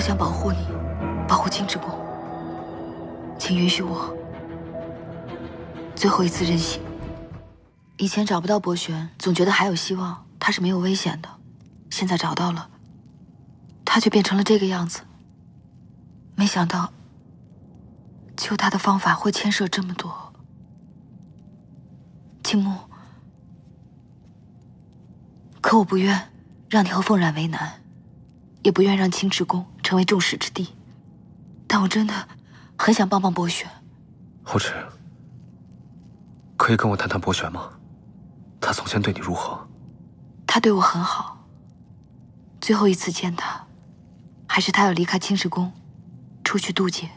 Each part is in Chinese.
我想保护你，保护青之宫，请允许我最后一次任性。以前找不到博玄，总觉得还有希望，他是没有危险的。现在找到了，他却变成了这个样子。没想到救他的方法会牵涉这么多。青木，可我不愿让你和凤染为难，也不愿让青之宫成为众矢之的。但我真的很想帮帮博玄。后池，可以跟我谈谈博玄吗？他从前对你如何？他对我很好。最后一次见他，还是他要离开青石宫，出去渡劫。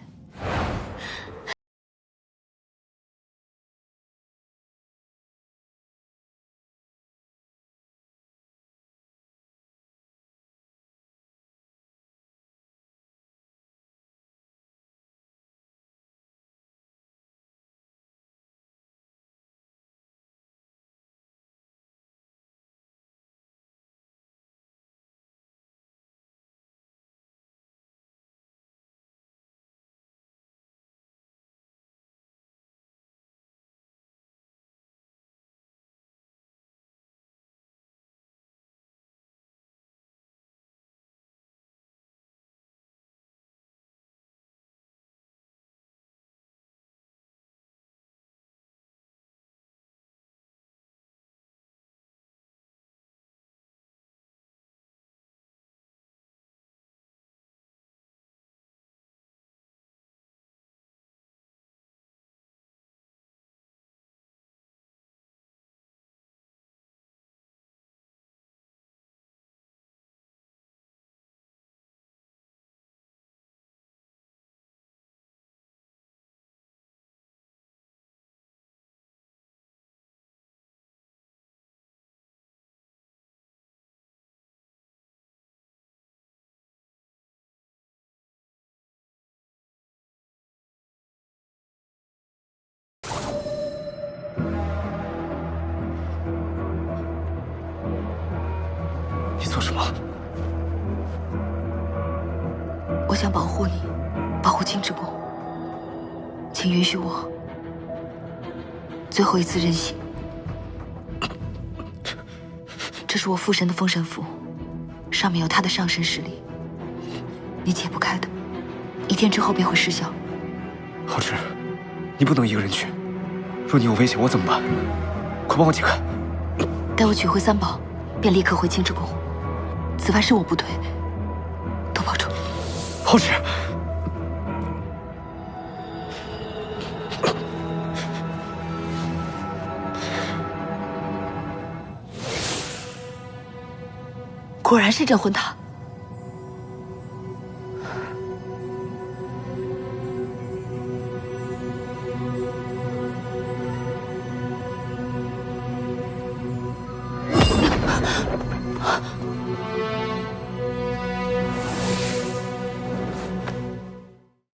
你做什么？我想保护你，保护青之宫，请允许我最后一次任性。这是我父神的封神符，上面有他的上神实力，你解不开的，1天之后便会失效。浩之，你不能一个人去，若你有危险，我怎么办？快帮我解开！待我取回3宝，便立刻回青之宫。此番是我不对，多保重。浩之，果然是镇魂塔。